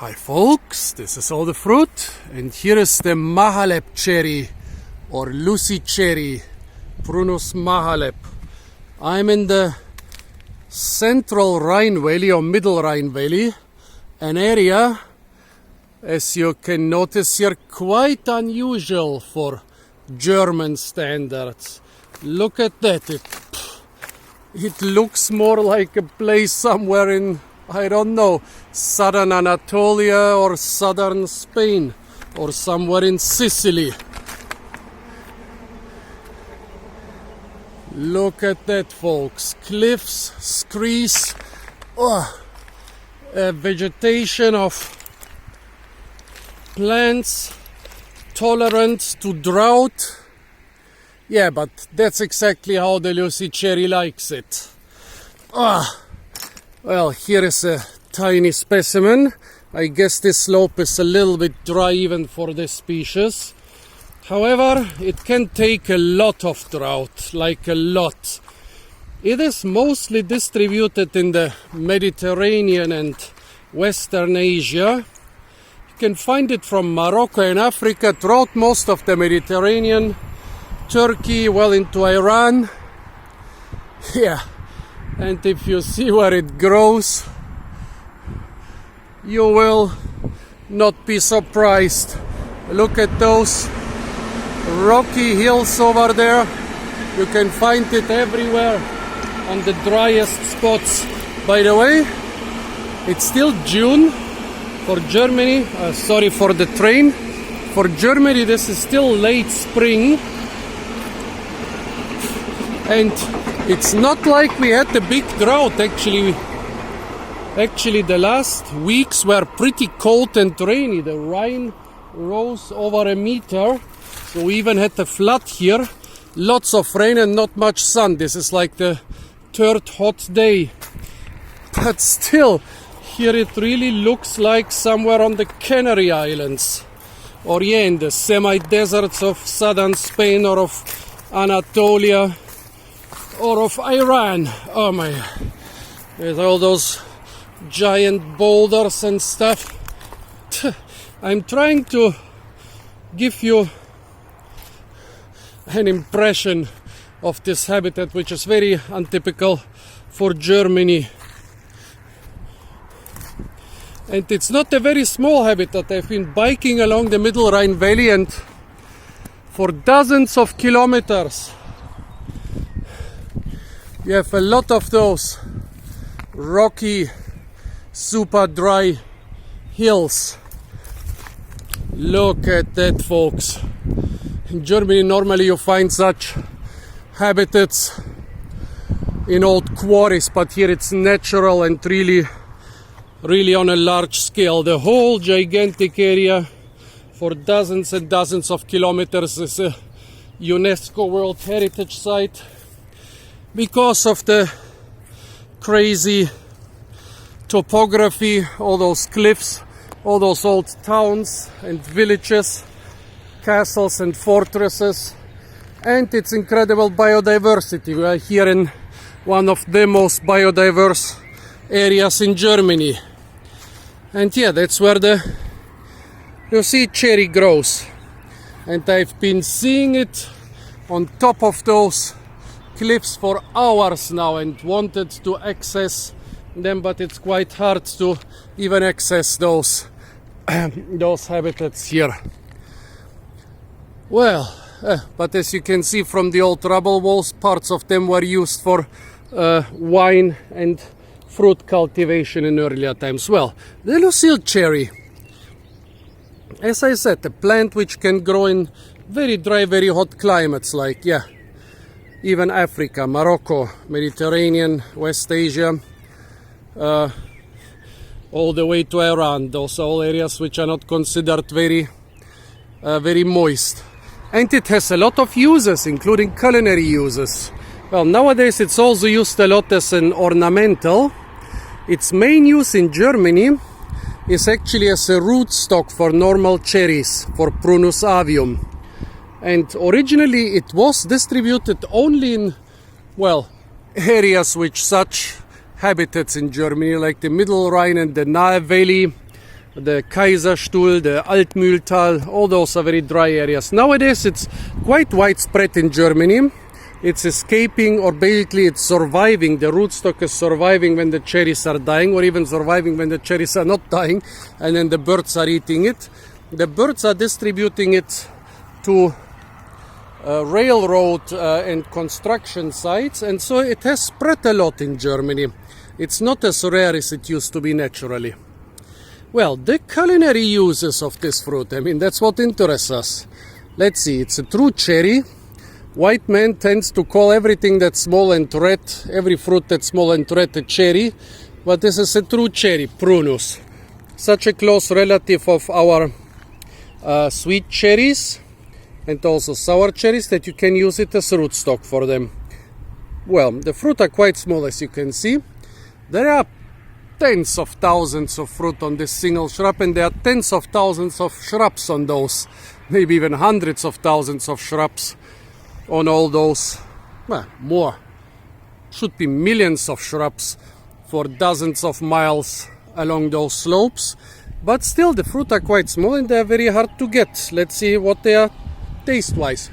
Hi folks, this is all the fruit, and here is the Mahaleb cherry or Lucy cherry, Prunus Mahaleb. I'm in the central Rhine Valley or middle Rhine Valley, an area, as you can notice here, quite unusual for German standards. Look at that, it looks more like a place somewhere in, I don't know, southern Anatolia or southern Spain or somewhere in Sicily. Look at that, folks. Cliffs, screes, a vegetation of plants tolerant to drought. Yeah, but that's exactly how the Lucy cherry likes it. Well, here is a tiny specimen. I guess this slope is a little bit dry even for this species. However, it can take a lot of drought, like a lot. It is mostly distributed in the Mediterranean and Western Asia. You can find it from Morocco and Africa throughout most of the Mediterranean, Turkey, well into Iran. Yeah. And if you see where it grows, you will not be surprised. Look at those rocky hills over there. You can find it everywhere on the driest spots. By the way, it's still June for Germany. Sorry for the train. For Germany, this is still late spring. And it's not like we had a big drought. Actually, the last weeks were pretty cold and rainy. The Rhine rose over a meter, so we even had a flood here. Lots of rain and not much sun. This is like the third hot day. But still, here it really looks like somewhere on the Canary Islands, or in the semi-deserts of southern Spain or of Anatolia, or of Iran. Oh my, with all those giant boulders and stuff. I'm trying to give you an impression of this habitat, which is very untypical for Germany. And it's not a very small habitat. I've been biking along the middle Rhine Valley and for dozens of kilometers you have a lot of those rocky, super dry hills. Look at that, folks. In Germany, normally you find such habitats in old quarries, but here it's natural and really on a large scale. The whole gigantic area for dozens and dozens of kilometers is a UNESCO World Heritage Site. Because of the crazy topography, all those cliffs, all those old towns and villages, castles and fortresses, and its incredible biodiversity. We are here in one of the most biodiverse areas in Germany. And yeah, that's where the Lucy cherry grows. And I've been seeing it on top of those cliffs for hours now and wanted to access them, but it's quite hard to even access those habitats here. Well, but as you can see from the old rubble walls, parts of them were used for wine and fruit cultivation in earlier times. Well, the Lucy cherry, as I said, a plant which can grow in very dry, very hot climates like, even Africa, Morocco, Mediterranean, West Asia, all the way to Iran. Those are all areas which are not considered very moist. And it has a lot of uses, including culinary uses. Well, nowadays it's also used a lot as an ornamental. Its main use in Germany is actually as a rootstock for normal cherries, for Prunus avium. And originally it was distributed only in, areas which such habitats in Germany, like the Middle Rhine and the Nahe Valley, the Kaiserstuhl, the Altmühltal, all those are very dry areas. Nowadays it's quite widespread in Germany. It's escaping, or basically it's surviving. The rootstock is surviving when the cherries are dying, or even surviving when the cherries are not dying, and then the birds are eating it. The birds are distributing it to railroad and construction sites, and so it has spread a lot in Germany. It's not as rare as it used to be naturally. Well, the culinary uses of this fruit, I mean, that's what interests us. Let's see, it's a true cherry. White man tends to call everything that's small and red, every fruit that's small and red, a cherry, but this is a true cherry, Prunus. Such a close relative of our sweet cherries and also sour cherries that you can use it as rootstock for them. Well, the fruit are quite small, as you can see. There are tens of thousands of fruit on this single shrub, and there are tens of thousands of shrubs on those, maybe even hundreds of thousands of shrubs on all those. Well, more. Should be millions of shrubs for dozens of miles along those slopes. But still, the fruit are quite small and they are very hard to get. Let's see what they are taste-wise.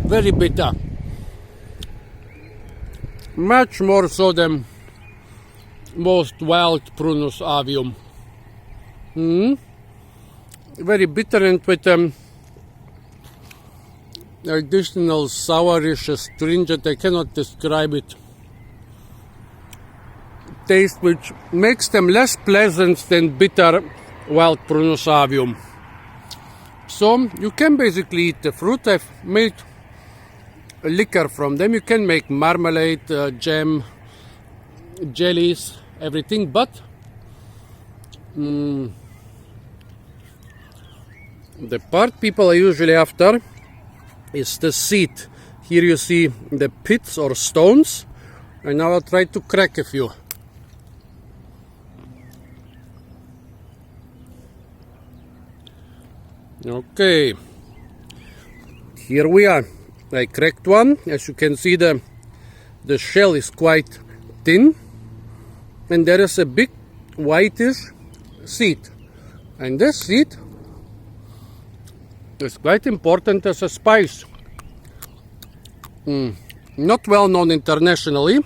Very bitter. Much more so than most wild Prunus avium. Very bitter and with additional sourish, astringent, I cannot describe it, taste which makes them less pleasant than bitter wild Prunus avium. So you can basically eat the fruit. I've made a liquor from them. You can make marmalade, jam, jellies, everything, but the part people are usually after is the seed. Here you see the pits or stones, and now I'll try to crack a few. Okay, here we are. I cracked one. As you can see, the shell is quite thin, and there is a big whitish seed, and this seed is quite important as a spice. Not well known internationally,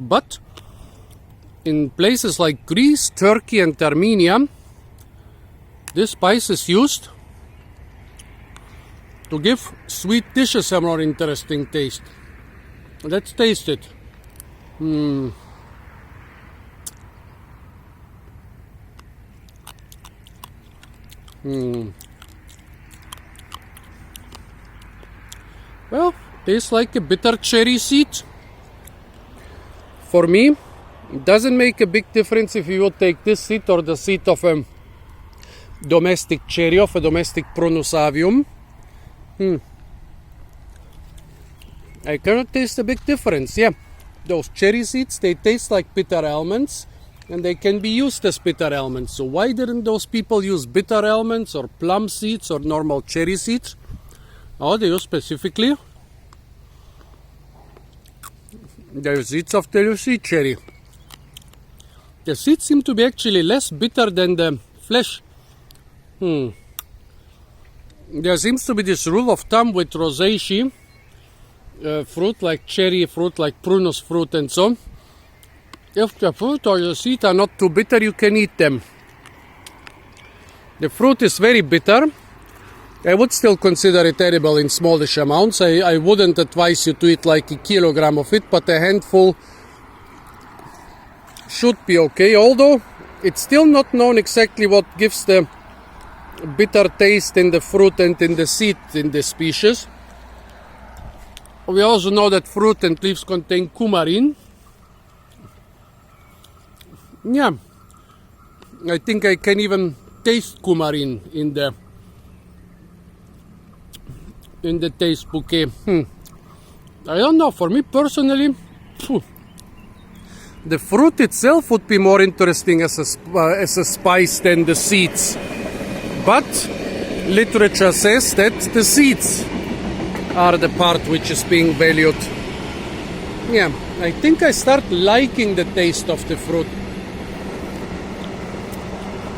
but in places like Greece, Turkey and Armenia, this spice is used to give sweet dishes a more interesting taste. Let's taste it. Well, tastes like a bitter cherry seed. For me, it doesn't make a big difference if you will take this seed or the seed of a domestic cherry, of a domestic Prunus avium. I cannot taste a big difference. Yeah, those cherry seeds, they taste like bitter almonds, and they can be used as bitter almonds. So why didn't those people use bitter almonds or plum seeds or normal cherry seeds? Oh, they use specifically the seeds of the seed cherry. The seeds seem to be actually less bitter than the flesh. There seems to be this rule of thumb with rosaceae fruit, like cherry fruit, like Prunus fruit and so on. If the fruit or the seed are not too bitter, you can eat them. The fruit is very bitter. I would still consider it edible in smallish amounts. I wouldn't advise you to eat like a kilogram of it, but a handful should be okay. Although it's still not known exactly what gives the bitter taste in the fruit and in the seed in this species. We also know that fruit and leaves contain coumarin. Yeah, I think I can even taste coumarin in the taste bouquet. I don't know, for me personally, the fruit itself would be more interesting as a spice than the seeds. But literature says that the seeds are the part which is being valued. Yeah, I think I start liking the taste of the fruit.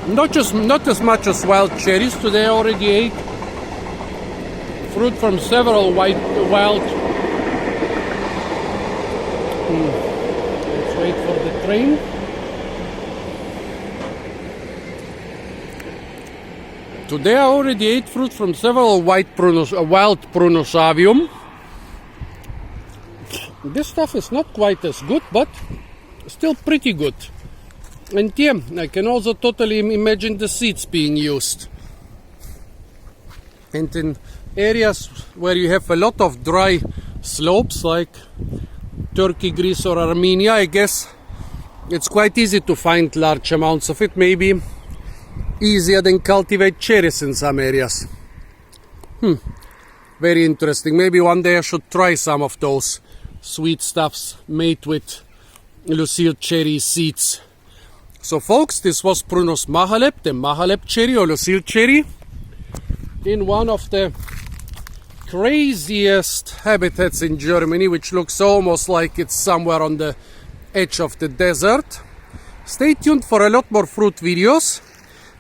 Not as much as wild cherries. Today I already ate fruit from several wild. Let's wait for the train. Today I already ate fruit from several wild Prunus avium. This stuff is not quite as good, but still pretty good. And yeah, I can also totally imagine the seeds being used. And in areas where you have a lot of dry slopes like Turkey, Greece or Armenia, I guess it's quite easy to find large amounts of it. Maybe easier than cultivate cherries in some areas. Very interesting. Maybe one day I should try some of those sweet stuffs made with Lucille cherry seeds. So folks, this was Prunus Mahaleb, the Mahaleb cherry or Lucille cherry, in one of the craziest habitats in Germany, which looks almost like it's somewhere on the edge of the desert. Stay tuned for a lot more fruit videos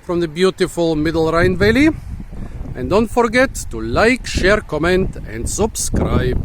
from the beautiful Middle Rhine Valley. And don't forget to like, share, comment and subscribe.